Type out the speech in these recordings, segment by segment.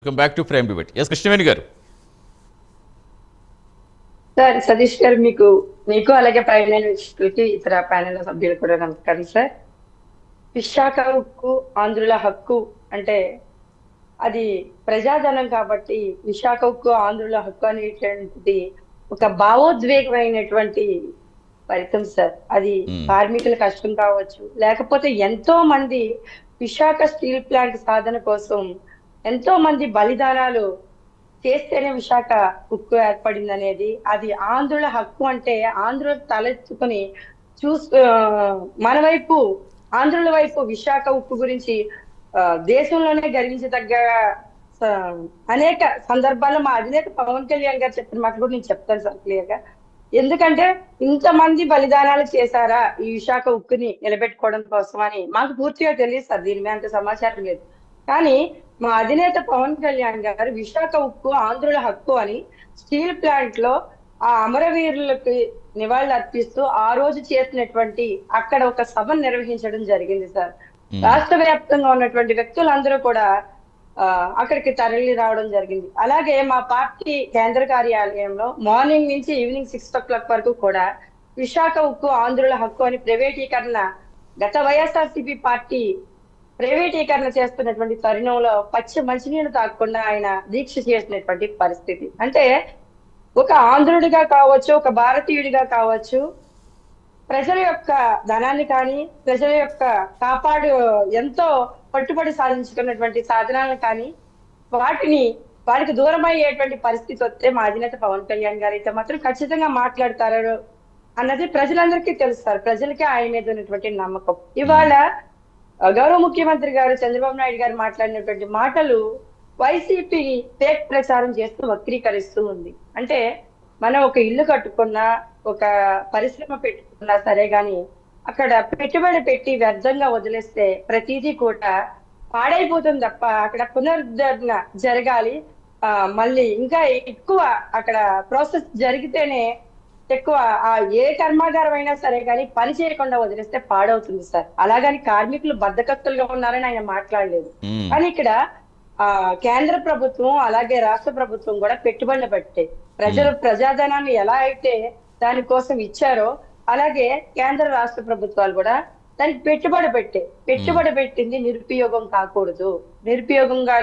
Welcome back to prime debate. Yes Krishnaveni గారు. Sir Satish గారు, మీకు అలాగే ప్రైమ్ మినిస్టర్కి ఇతర ప్యానెల్ సభ్యులు కూడా నమస్కారం సార్. విశాఖ ఉక్కు ఆంధ్రుల హక్కు అంటే అది ప్రజాధనం కాబట్టి విశాఖ ఉక్కు ఆంధ్రుల హక్కు అనేటువంటిది ఒక భావోద్వేగమైనటువంటి ఫలితం సార్. అది కార్మికుల కష్టం కావచ్చు, లేకపోతే ఎంతో మంది విశాఖ స్టీల్ ప్లాంట్ సాధన కోసం ఎంతో మంది బలిదానాలు చేస్తేనే విశాఖ ఉక్కు ఏర్పడింది అనేది, అది ఆంధ్రుల హక్కు అంటే ఆంధ్రులు తలెత్తుకుని మన వైపు ఆంధ్రుల వైపు విశాఖ ఉక్కు గురించి దేశంలోనే గర్వించదగ్గ అనేక సందర్భాల్లో మా అధినేత పవన్ కళ్యాణ్ గారు చెప్పిన మాట కూడా నేను చెప్తాను సార్ క్లియర్ గా. ఎందుకంటే ఇంతమంది బలిదానాలు చేశారా ఈ విశాఖ ఉక్కుని నిలబెట్టుకోవడం కోసం అని మాకు పూర్తిగా తెలియదు సార్, దీని మీద అంత సమాచారం లేదు. కానీ మా అధినేత పవన్ కళ్యాణ్ గారు విశాఖ ఉక్కు ఆంధ్రుల హక్కు అని స్టీల్ ప్లాంట్ లో ఆ అమరవీరులకి నివాళులు అర్పిస్తూ ఆ రోజు చేసినటువంటి అక్కడ ఒక సభను నిర్వహించడం జరిగింది సార్. రాష్ట్ర వ్యాప్తంగా ఉన్నటువంటి వ్యక్తులందరూ కూడా అక్కడికి తరలి రావడం జరిగింది. అలాగే మా పార్టీ కేంద్ర కార్యాలయంలో మార్నింగ్ నుంచి ఈవినింగ్ 6 o'clock వరకు కూడా విశాఖ ఉక్కు ఆంధ్రుల హక్కు అని ప్రైవేటీకరణ గత వైఎస్ఆర్సీపీ పార్టీ ప్రైవేటీకరణ చేస్తున్నటువంటి తరుణంలో పచ్చి మంచినీళ్ళు తాగకుండా ఆయన దీక్ష చేసినటువంటి పరిస్థితి. అంటే ఒక ఆంధ్రుడిగా కావచ్చు, ఒక భారతీయుడిగా కావచ్చు, ప్రజల యొక్క ధనాన్ని కానీ ప్రజల యొక్క ఎంతో పట్టుబడి సాధించుకున్నటువంటి సాధనాలను కానీ వారికి దూరం అయ్యేటువంటి పరిస్థితి వస్తే మా అధినేత పవన్ కళ్యాణ్ గారు అయితే మాత్రం ఖచ్చితంగా మాట్లాడతారు అన్నది ప్రజలందరికీ తెలుస్తారు. ప్రజలకి ఆయన మీద ఉన్నటువంటి నమ్మకం. ఇవాళ గౌరవ ముఖ్యమంత్రి గారు చంద్రబాబు నాయుడు గారు మాట్లాడినటువంటి మాటలు వైసీపీ ఫేక్ ప్రచారం చేస్తూ వక్రీకరిస్తూ ఉంది. అంటే మనం ఒక ఇల్లు కట్టుకున్నా, ఒక పరిశ్రమ పెట్టుకున్నా సరే గాని అక్కడ పెట్టుబడి పెట్టి వ్యర్థంగా వదిలేస్తే ప్రతిదీ కూడా పాడైపోతుంది తప్ప అక్కడ పునరుద్ధరణ జరగాలి. మళ్ళీ ఇంకా ఎక్కువ అక్కడ ప్రాసెస్ జరిగితేనే ఎక్కువ ఏ కర్మాగారం అయినా సరే కానీ పని చేయకుండా వదిలేస్తే పాడవుతుంది సార్. అలాగని కార్మికులు బద్దకస్తులుగా ఉన్నారని ఆయన మాట్లాడలేదు. కానీ ఇక్కడ కేంద్ర ప్రభుత్వం అలాగే రాష్ట్ర ప్రభుత్వం కూడా పెట్టుబడులు పెట్టే ప్రజాధనాన్ని ఎలా అయితే దానికోసం ఇచ్చారో అలాగే కేంద్ర రాష్ట్ర ప్రభుత్వాలు కూడా దానికి పెట్టుబడి పెట్టింది నిరుపయోగం కాకూడదు, నిరుపయోగంగా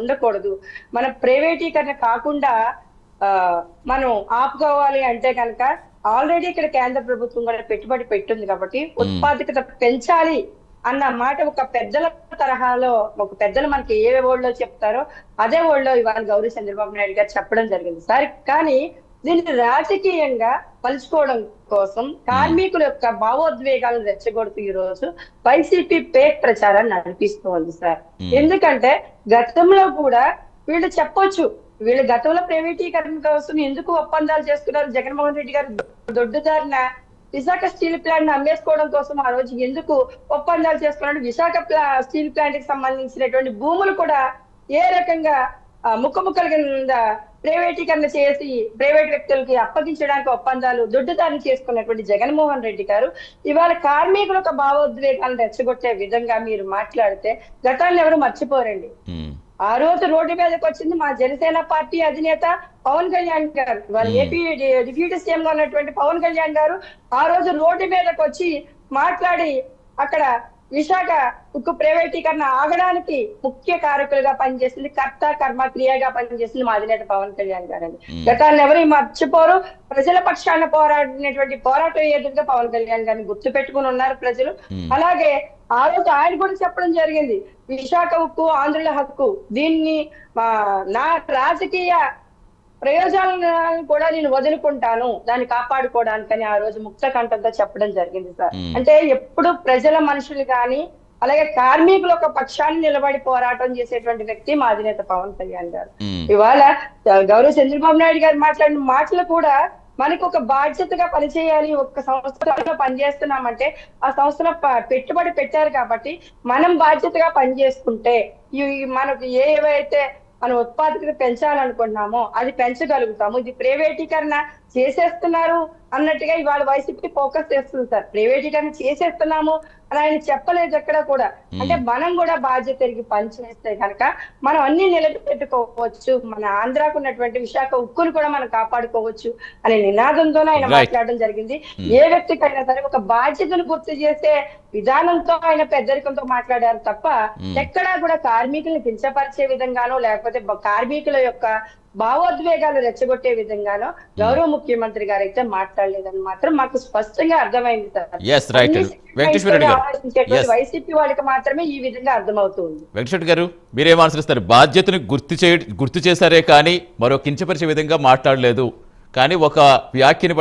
ఉండకూడదు. మన ప్రైవేటీకరణ కాకుండా మనం ఆపుకోవాలి అంటే కనుక ఆల్రెడీ ఇక్కడ కేంద్ర ప్రభుత్వం కూడా పెట్టుబడి పెట్టింది కాబట్టి ఉత్పాదకత పెంచాలి అన్న మాట ఒక పెద్దల తరహాలో, ఒక పెద్దలు మనకి ఏ వర్డ్లో చెప్తారో అదే వర్డ్లో ఇవాళ గౌరవ చంద్రబాబు నాయుడు గారు చెప్పడం జరిగింది సార్. కానీ దీన్ని రాజకీయంగా పలుచుకోవడం కోసం కార్మికుల యొక్క భావోద్వేగాలను రెచ్చగొడుతూ ఈ రోజు వైసీపీ ఫేక్ ప్రచారాన్ని నడిపిస్తోంది సార్. ఎందుకంటే గతంలో కూడా వీళ్ళు చెప్పొచ్చు, వీళ్ళు గతంలో ప్రైవేటీకరణ కోసం ఎందుకు ఒప్పందాలు చేసుకున్నారు, జగన్మోహన్ రెడ్డి గారు దొడ్డుదారిన విశాఖ స్టీల్ ప్లాంట్ అమ్మేసుకోవడం కోసం ఆ రోజు ఎందుకు ఒప్పందాలు చేసుకున్నాడు, విశాఖ స్టీల్ ప్లాంట్ కి సంబంధించినటువంటి భూములు కూడా ఏ రకంగా ముక్కముక్కల కింద ప్రైవేటీకరణ చేసి ప్రైవేట్ వ్యక్తులకి అప్పగించడానికి ఒప్పందాలు దొడ్డుదారిని చేసుకున్నటువంటి జగన్మోహన్ రెడ్డి గారు ఇవాళ కార్మికుల యొక్క భావోద్వేగాలను రెచ్చగొట్టే విధంగా మీరు మాట్లాడితే గతాన్ని ఎవరు మర్చిపోరండి. ఆ రోజు రోడ్డు మీదకి వచ్చింది మా జనసేన పార్టీ అధినేత పవన్ కళ్యాణ్ గారు. వాళ్ళ ఏపీ డిప్యూటీ సీఎం గా ఉన్నటువంటి పవన్ కళ్యాణ్ గారు ఆ రోజు రోడ్డు మీదకి వచ్చి మాట్లాడి అక్కడ విశాఖ ఉక్కు ప్రైవేటీకరణ ఆగడానికి ముఖ్య కారకులుగా పనిచేసింది, కర్మ క్రియగా పనిచేసింది మా అధినేత పవన్ కళ్యాణ్ గారు అని గతాన్ని ఎవరు మర్చిపోరు. ప్రజల పక్షాన పోరాడినటువంటి పోరాట యోధుడిగా పవన్ కళ్యాణ్ గారిని గుర్తు పెట్టుకుని ఉన్నారు ప్రజలు. అలాగే ఆ రోజు ఆయన కూడా చెప్పడం జరిగింది, విశాఖ ఉక్కు ఆంధ్రుల హక్కు, దీన్ని నా రాజకీయ ప్రయోజనాలను కూడా నేను వదులుకుంటాను దాన్ని కాపాడుకోవడానికని ఆ రోజు ముక్త కంఠంతో చెప్పడం జరిగింది సార్. అంటే ఎప్పుడు ప్రజల మనుషులు కానీ అలాగే కార్మికుల ఒక పక్షాన్ని నిలబడి పోరాటం చేసేటువంటి వ్యక్తి మా అధినేత పవన్ కళ్యాణ్ గారు. ఇవాళ గౌరవ చంద్రబాబు నాయుడు గారు మాట్లాడిన మాటలు కూడా మనకు ఒక బాధ్యతగా పనిచేయాలి. ఒక సంస్థలో పనిచేస్తున్నామంటే ఆ సంస్థలో పెట్టుబడి పెట్టారు కాబట్టి మనం బాధ్యతగా పనిచేసుకుంటే మనకు ఏవైతే మనం ఉత్పాదకత పెంచాలనుకుంటున్నామో అది పెంచగలుగుతాము. ఇది ప్రైవేటీకరణ చేసేస్తున్నారు అన్నట్టుగా ఇవాళ వైసీపీ ఫోకస్ చేస్తుంది సార్. ప్రైవేటీకరణ చేసేస్తున్నాము అని ఆయన చెప్పలేదు ఎక్కడ కూడా. అంటే మనం కూడా బాధ్యత తిరిగి పనిచేస్తే కనుక మనం అన్ని నిలబెట్టుకోవచ్చు, మన ఆంధ్రాకు ఉన్నటువంటి విశాఖ ఉక్కును కూడా మనం కాపాడుకోవచ్చు అనే నినాదంతోనే ఆయన మాట్లాడడం జరిగింది. ఏ వ్యక్తికైనా సరే ఒక బాధ్యతను గుర్తు చేసే విధానంతో ఆయన పెద్దరికంతో మాట్లాడారు తప్ప ఎక్కడా కూడా కార్మికుల్ని కించపరిచే విధంగానో లేకపోతే కార్మికుల యొక్క భావోద్వేగాలు రెచ్చగొట్టే విధంగానో గౌరవ ముఖ్యమంత్రి గారు అయితే మాట్లాడలేదని మాత్రం మాకు స్పష్టంగా అర్థమైంది సార్. వైసీపీ వాళ్ళకి మాత్రమే ఈ విధంగా అర్థమవుతుంది. వెంకటరెడ్డి గారు మీరేం ఆన్సరిస్తారు? బాధ్యతను గుర్తు చేశారే కానీ మరో కించపరిచే విధంగా మాట్లాడలేదు, కానీ ఒక వ్యాఖ్యని